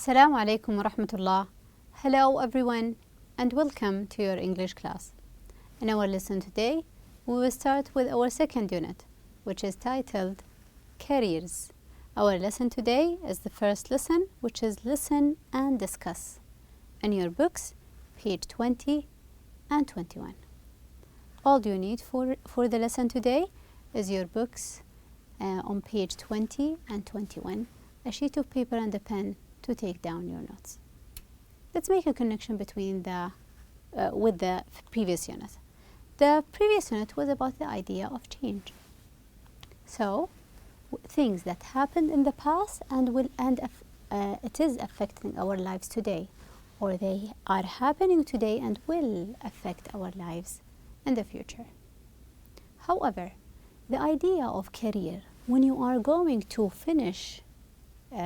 Assalamu alaikum wa rahmatullah. Hello everyone and welcome to your English class. In our lesson today, we will start with our second unit, which is titled Careers. Our lesson today is the first lesson, which is Listen and Discuss. In your books, page 20 and 21. All you need for the lesson today is your books on page 20 and 21, a sheet of paper and a pen to take down your notes. Let's make a connection between with the previous unit. The previous unit was about the idea of change. So, things that happened in the past it is affecting our lives today, or they are happening today and will affect our lives in the future. However, the idea of career, when you are going to finish,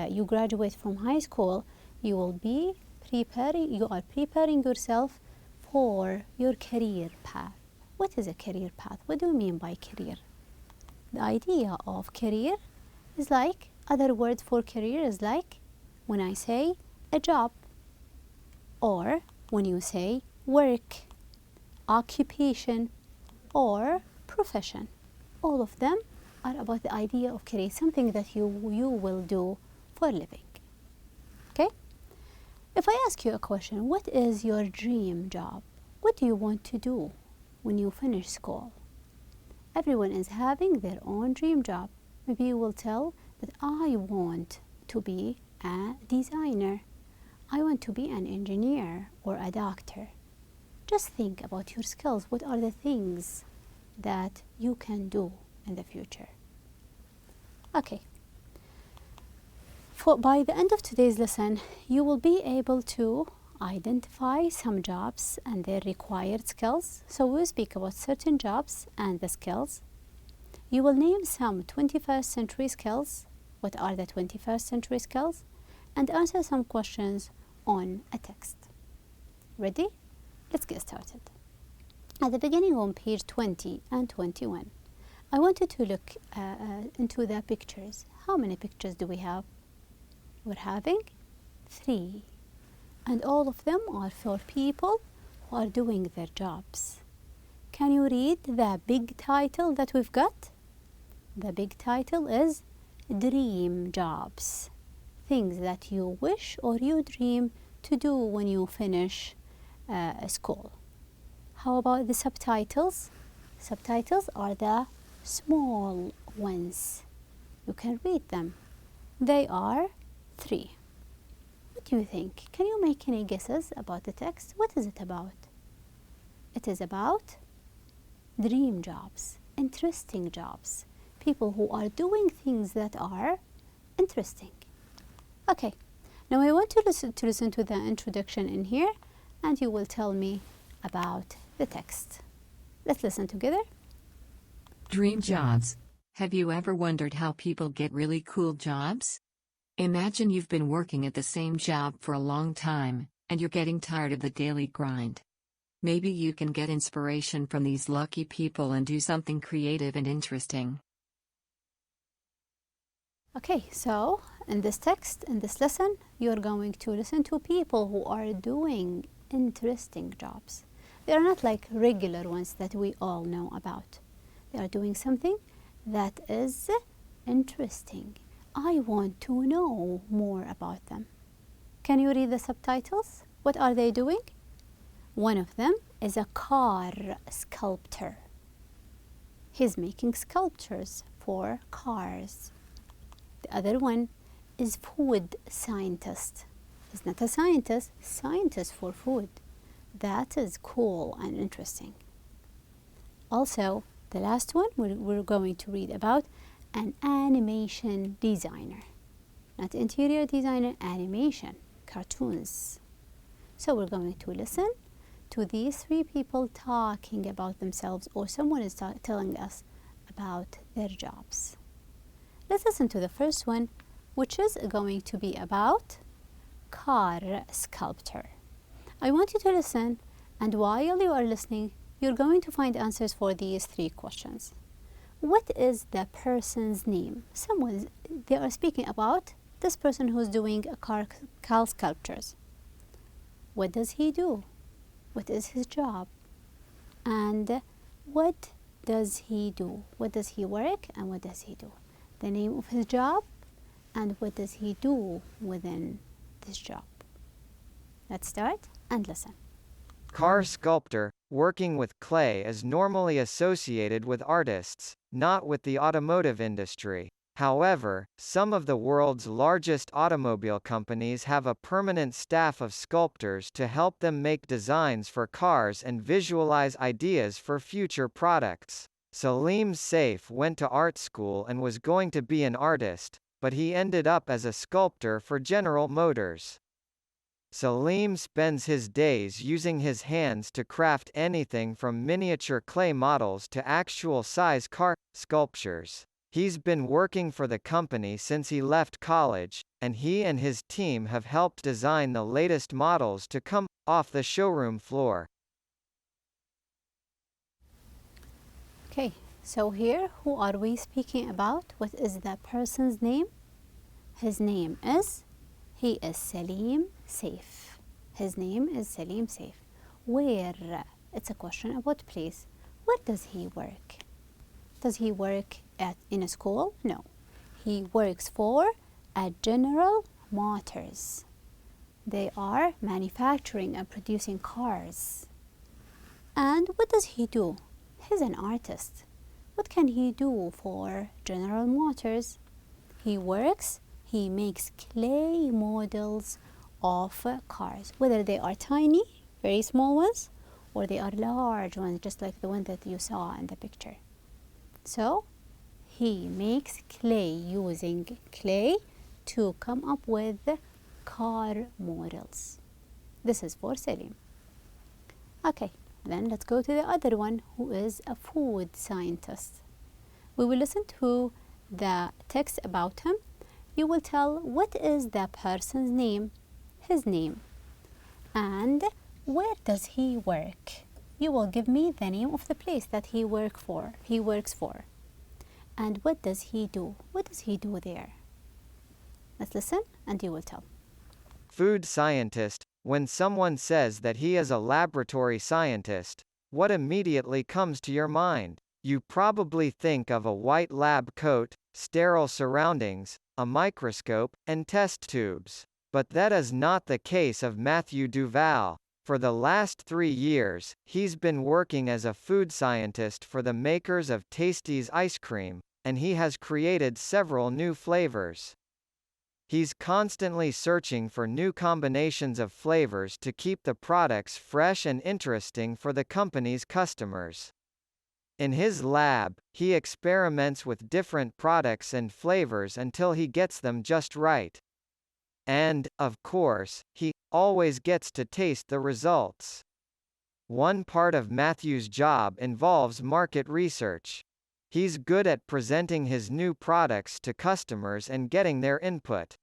you graduate from high school, you are preparing yourself for your career path. What is a career path? What do you mean by career? The idea of career is like, other word for career is like when I say a job, or when you say work, occupation, or profession. All of them are about the idea of career, something that you will do for a living. Okay? If I ask you a question, what is your dream job? What do you want to do when you finish school? Everyone is having their own dream job. Maybe you will tell that I want to be a designer. I want to be an engineer or a doctor. Just think about your skills. What are the things that you can do in the future? Okay. By the end of today's lesson, you will be able to identify some jobs and their required skills. So we'll speak about certain jobs and the skills. You will name some 21st century skills. What are the 21st century skills? And answer some questions on a text. Ready? Let's get started. At the beginning on page 20 and 21, I wanted to look into the pictures. How many pictures do we have? We're having 3. And all of them are for people who are doing their jobs. Can you read the big title that we've got? The big title is Dream Jobs. Things that you wish or you dream to do when you finish school. How about the subtitles? Subtitles are the small ones. You can read them. They are 3. What do you think? Can you make any guesses about the text? What is it about? It is about dream jobs, interesting jobs, people who are doing things that are interesting. Okay, now I want to listen to the introduction in here, and you will tell me about the text. Let's listen together. Dream jobs. Have you ever wondered how people get really cool jobs? Imagine you've been working at the same job for a long time, and you're getting tired of the daily grind. Maybe you can get inspiration from these lucky people and do something creative and interesting. Okay, so in this text, in this lesson, you're going to listen to people who are doing interesting jobs. They are not like regular ones that we all know about. They are doing something that is interesting. I want to know more about them. Can you read the subtitles? What are they doing? One of them is a car sculptor. He's making sculptures for cars. The other one is food scientist. He's not a scientist, scientist for food. That is cool and interesting. Also, the last one we're going to read about an animation designer. Not interior designer, animation, cartoons. So we're going to listen to these 3 people talking about themselves, or someone is telling us about their jobs. Let's listen to the first one, which is going to be about car sculptor. I want you to listen, and while you are listening, you're going to find answers for these 3 questions. What is the person's name? They are speaking about this person who's doing a car sculptures. What does he do? What is his job? And what does he do? What does he work and what does he do? The name of his job and what does he do within this job. Let's start and listen. Car sculptor, working with clay is normally associated with artists, not with the automotive industry. However, some of the world's largest automobile companies have a permanent staff of sculptors to help them make designs for cars and visualize ideas for future products. Salim Saif went to art school and was going to be an artist, but he ended up as a sculptor for General Motors. Salim spends his days using his hands to craft anything from miniature clay models to actual size car sculptures. He's been working for the company since he left college, and he and his team have helped design the latest models to come off the showroom floor. Okay, so here, who are we speaking about? What is the person's name? His name is, he is Salim Saif. His name is Salim Saif. Where? It's a question about place. Where does he work? Does he work in a school? No. He works for General Motors. They are manufacturing and producing cars. And what does he do? He's an artist. What can he do for General Motors? He makes clay models of cars, whether they are tiny, very small ones, or they are large ones, just like the one that you saw in the picture. So, he makes clay, using clay to come up with car models. This is for Salim. Okay, then let's go to the other one, who is a food scientist. We will listen to the text about him. You will tell what is the person's name, his name, and where does he work. You will give me the name of the place that he works for. And what does he do? What does he do there? Let's listen and you will tell. Food scientist. When someone says that he is a laboratory scientist, what immediately comes to your mind? You probably think of a white lab coat, sterile surroundings, a microscope, and test tubes. But that is not the case of Matthew Duval. For the last 3 years, he's been working as a food scientist for the makers of Tasty's ice cream, and he has created several new flavors. He's constantly searching for new combinations of flavors to keep the products fresh and interesting for the company's customers. In his lab, he experiments with different products and flavors until he gets them just right. And, of course, he always gets to taste the results. One part of Matthew's job involves market research. He's good at presenting his new products to customers and getting their input.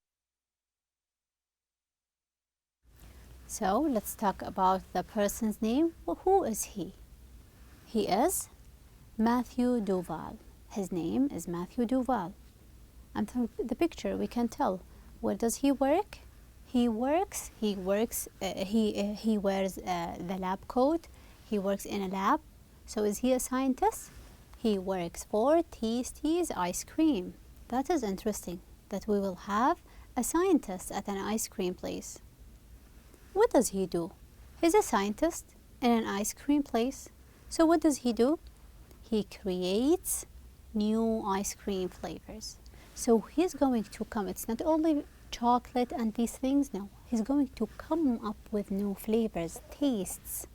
So let's talk about the person's name. Well, who is he? He is Matthew Duval. His name is Matthew Duval. And from the picture we can tell. Where does he work? He wears the lab coat. He works in a lab. So is he a scientist? He works for Tasty's ice cream. That is interesting, that we will have a scientist at an ice cream place. What does he do? He's a scientist in an ice cream place. So what does he do? He creates new ice cream flavors. So he's going to come, it's not only chocolate and these things, no. He's going to come up with new flavors, tastes,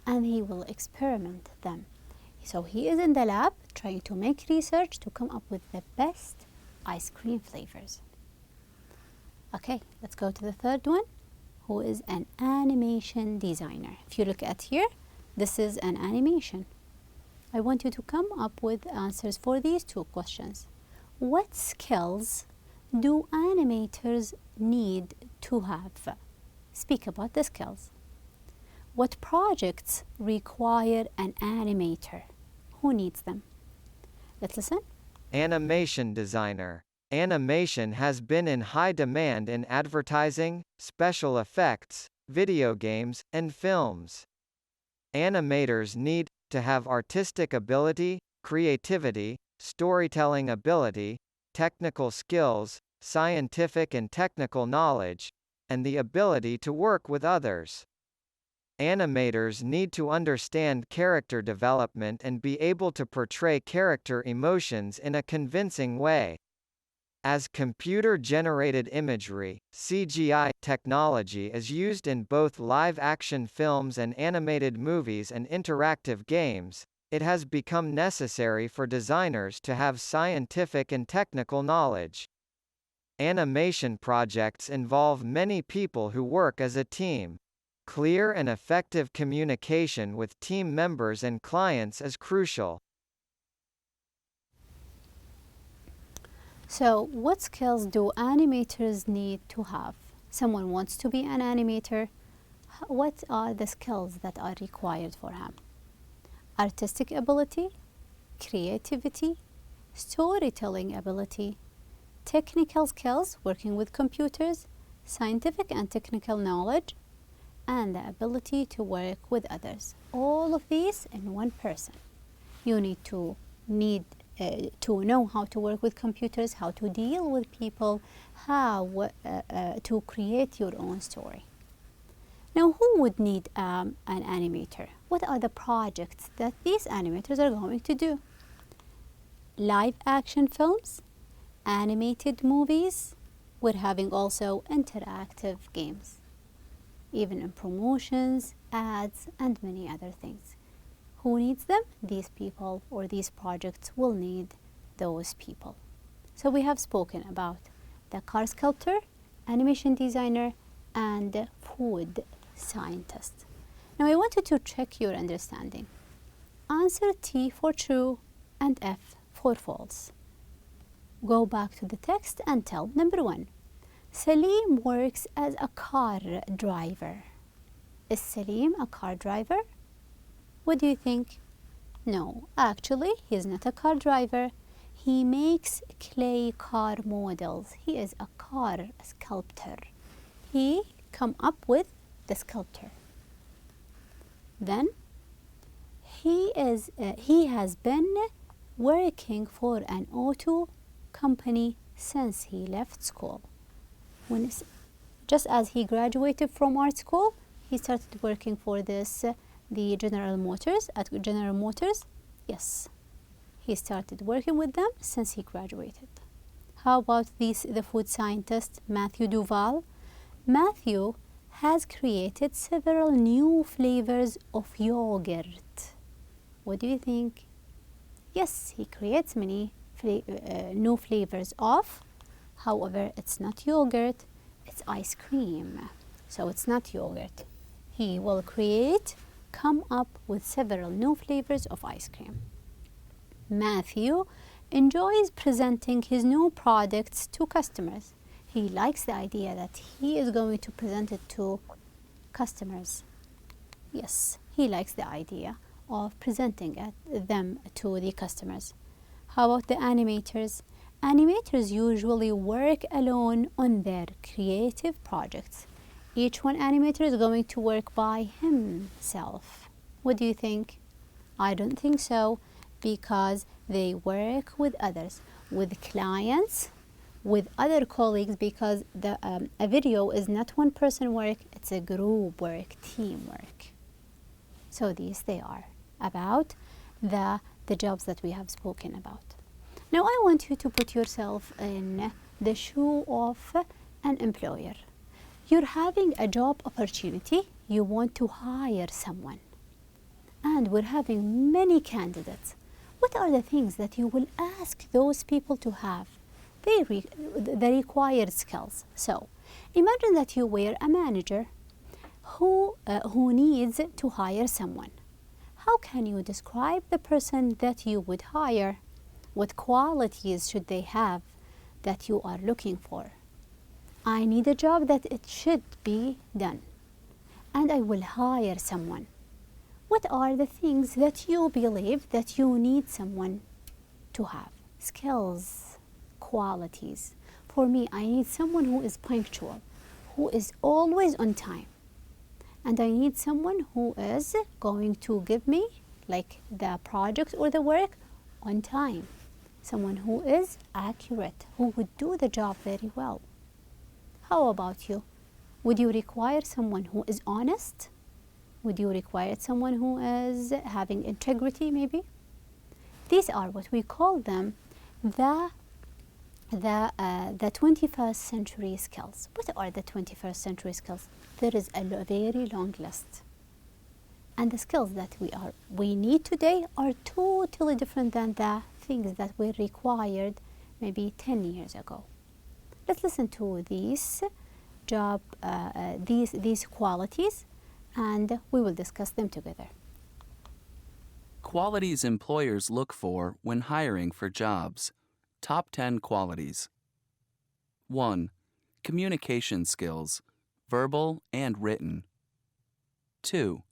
and he will experiment them. So he is in the lab trying to make research to come up with the best ice cream flavors. Okay, let's go to the third one, who is an animation designer. If you look at here, this is an animation. I want you to come up with answers for these two questions. What skills do animators need to have? Speak about the skills. What projects require an animator? Who needs them? Let's listen. Animation designer. Animation has been in high demand in advertising, special effects, video games, and films. Animators need to have artistic ability, creativity, storytelling ability, technical skills, scientific and technical knowledge, and the ability to work with others. Animators need to understand character development and be able to portray character emotions in a convincing way. As computer-generated imagery, CGI, technology is used in both live-action films and animated movies and interactive games, it has become necessary for designers to have scientific and technical knowledge. Animation projects involve many people who work as a team. Clear and effective communication with team members and clients is crucial. So, what skills do animators need to have? Someone wants to be an animator. What are the skills that are required for him? Artistic ability, creativity, storytelling ability, technical skills, working with computers, scientific and technical knowledge, and the ability to work with others. All of these in one person. You need to know how to work with computers, how to deal with people, how to create your own story. Now, who would need an animator? What are the projects that these animators are going to do? Live action films, animated movies. We're having also interactive games, even in promotions, ads, and many other things. Who needs them? These people, or these projects will need those people. So we have spoken about the car sculptor, animation designer, and food scientist. Now I wanted to check your understanding. Answer T for true and F for false. Go back to the text and tell. Number 1. Salim works as a car driver. Is Salim a car driver? What do you think? No, actually, he's not a car driver. He makes clay car models. He is a car sculptor. He come up with the sculpture. Then he has been working for an auto company since he left school. Just as he graduated from art school, he started working for the General Motors. At General Motors, yes, he started working with them since he graduated. How about the food scientist Matthew Duval? Matthew has created several new flavors of yogurt. What do you think? Yes, he creates many new flavors of. However, it's not yogurt, it's ice cream. So it's not yogurt. He will come up with several new flavors of ice cream. Matthew enjoys presenting his new products to customers. He likes the idea that he is going to present it to customers. Yes, he likes the idea of presenting them to the customers. How about the animators? Animators usually work alone on their creative projects. Each one animator is going to work by himself. What do you think? I don't think so, because they work with others, with clients, with other colleagues, because a video is not one person work, it's a group work, teamwork. So these they are about the jobs that we have spoken about. Now I want you to put yourself in the shoe of an employer. You're having a job opportunity, you want to hire someone, and we're having many candidates. What are the things that you will ask those people to have? The required skills. So imagine that you were a manager who needs to hire someone. How can you describe the person that you would hire? What qualities should they have that you are looking for? I need a job that it should be done, and I will hire someone. What are the things that you believe that you need someone to have? Skills, qualities. For me, I need someone who is punctual, who is always on time. And I need someone who is going to give me like the project or the work on time. Someone who is accurate, who would do the job very well. How about you? Would you require someone who is honest? Would you require someone who is having integrity maybe? These are what we call them the 21st century skills. What are the 21st century skills? There is a very long list. And the skills that we need today are totally different than the things that were required maybe 10 years ago. Let's listen to these qualities, and we will discuss them together. Qualities employers look for when hiring for jobs. Top 10 qualities. 1. Communication skills, verbal and written. 2.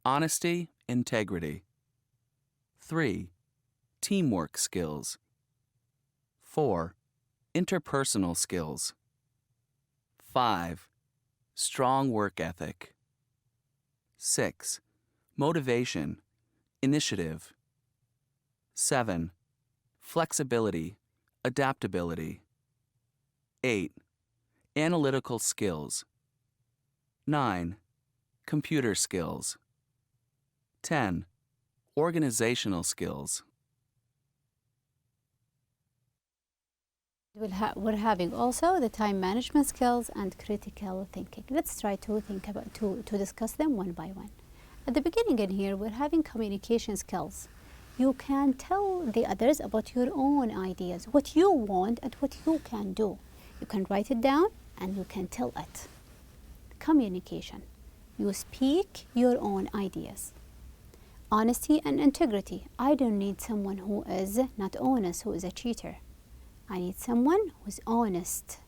Honesty, integrity. 3. Teamwork skills. 4. Interpersonal skills. 5. Strong work ethic. 6. Motivation, initiative. 7. Flexibility, adaptability. 8. Analytical skills. 9. Computer skills. 10. Organizational skills. We're having also the time management skills and critical thinking. Let's try to discuss them one by one. At the beginning in here, we're having communication skills. You can tell the others about your own ideas, what you want and what you can do. You can write it down and you can tell it. Communication. You speak your own ideas. Honesty and integrity. I don't need someone who is not honest, who is a cheater. I need someone who's honest.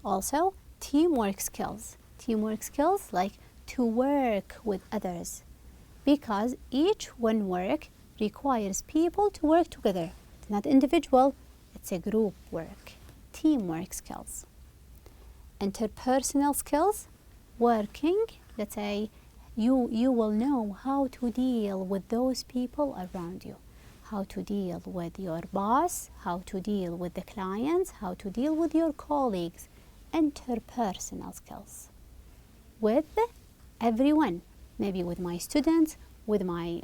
Also, teamwork skills. Teamwork skills like to work with others, because each one work requires people to work together. It's not individual, it's a group work. Teamwork skills. Interpersonal skills, working, let's say, you will know how to deal with those people around you, how to deal with your boss, how to deal with the clients, how to deal with your colleagues. Interpersonal skills. With everyone, maybe with my students, with my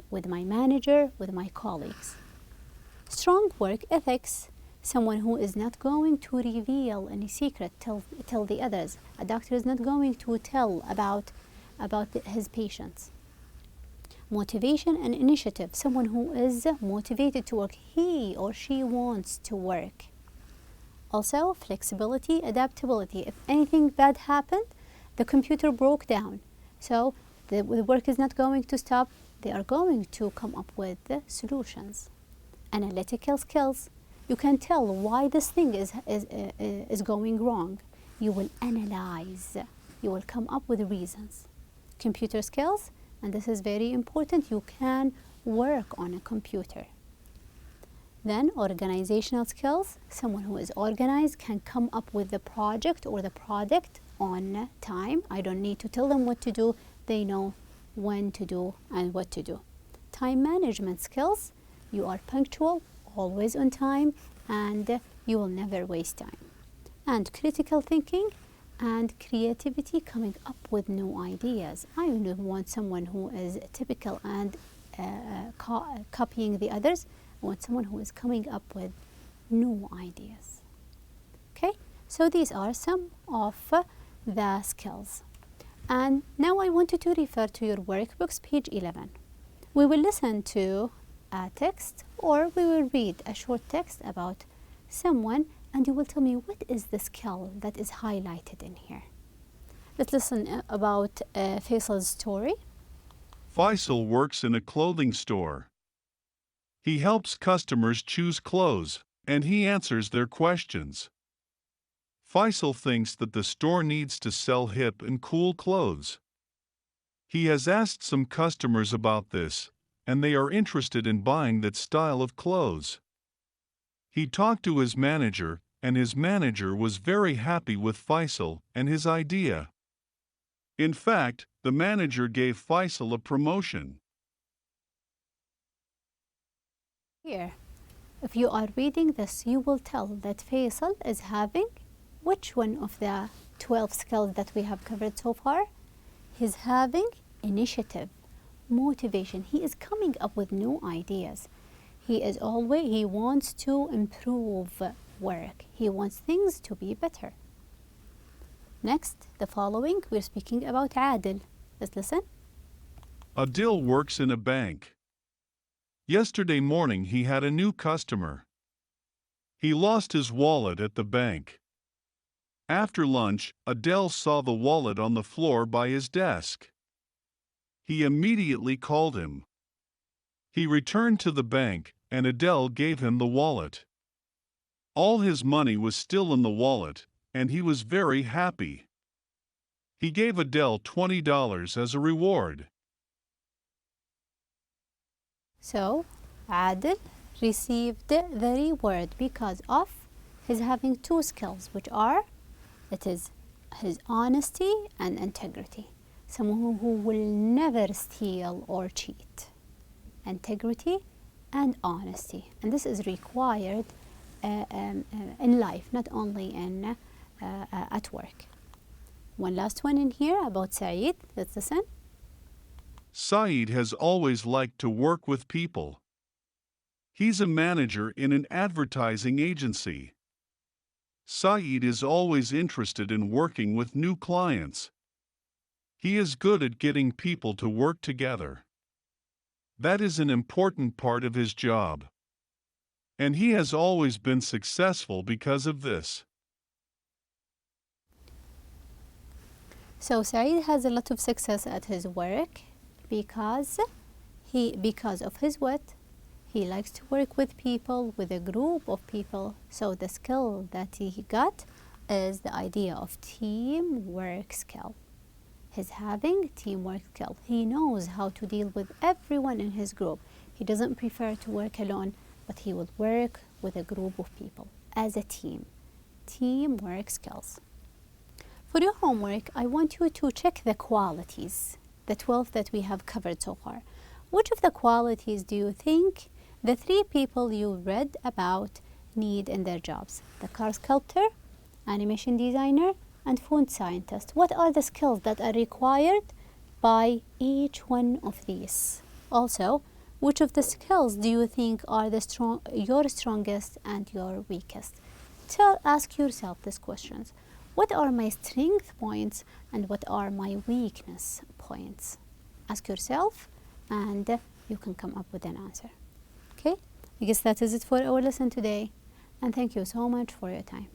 manager, with my colleagues. Strong work ethics, someone who is not going to reveal any secret, tell the others. A doctor is not going to tell about his patients. Motivation and initiative, someone who is motivated to work. He or she wants to work. Also, flexibility, adaptability. If anything bad happened, the computer broke down. So the work is not going to stop. They are going to come up with the solutions. Analytical skills. You can tell why this thing is going wrong. You will analyze. You will come up with reasons. Computer skills, and this is very important, you can work on a computer. Then organizational skills, someone who is organized can come up with the project or the product on time. I don't need to tell them what to do, they know when to do and what to do. Time management skills, you are punctual, always on time, and you will never waste time. And critical thinking and creativity, coming up with new ideas. I don't want someone who is typical and copying the others. I want someone who is coming up with new ideas. Okay, so these are some of the skills. And now I want you to refer to your workbooks, page 11. We will listen to a text, or we will read a short text about someone, and you will tell me what is the skill that is highlighted in here. Let's listen about Faisal's story. Faisal works in a clothing store. He helps customers choose clothes, and he answers their questions. Faisal thinks that the store needs to sell hip and cool clothes. He has asked some customers about this, and they are interested in buying that style of clothes. He talked to his manager, and his manager was very happy with Faisal and his idea. In fact, the manager gave Faisal a promotion. Here, if you are reading this, you will tell that Faisal is having which one of the 12 skills that we have covered so far? He's having initiative, motivation. He is coming up with new ideas. He wants to improve work. He wants things to be better. Next, the following, we're speaking about Adil. Let's listen. Adil works in a bank. Yesterday morning he had a new customer. He lost his wallet at the bank. After lunch, Adil saw the wallet on the floor by his desk. He immediately called him. He returned to the bank, and Adil gave him the wallet. All his money was still in the wallet, and he was very happy. He gave Adil $20 as a reward. So, Adil received the reward because of his having two skills, which are, it is his honesty and integrity. Someone who will never steal or cheat. Integrity and honesty. And this is required in life, not only at work. One last one in here about Saeed. Let's listen. Saeed has always liked to work with people. He's a manager in an advertising agency. Saeed is always interested in working with new clients. He is good at getting people to work together. That is an important part of his job. And he has always been successful because of this. So Saeed has a lot of success at his work because of his what? He likes to work with people, with a group of people. So the skill that he got is the idea of teamwork skill. He's having teamwork skill. He knows how to deal with everyone in his group. He doesn't prefer to work alone, but he will work with a group of people as a team. Teamwork skills. For your homework, I want you to check the qualities, the 12 that we have covered so far. Which of the qualities do you think the 3 people you read about need in their jobs? The car sculptor, animation designer, and food scientist. What are the skills that are required by each one of these? Also, which of the skills do you think are your strongest and your weakest? Ask yourself these questions. What are my strength points and what are my weakness points? Ask yourself and you can come up with an answer. Okay? I guess that is it for our lesson today. And thank you so much for your time.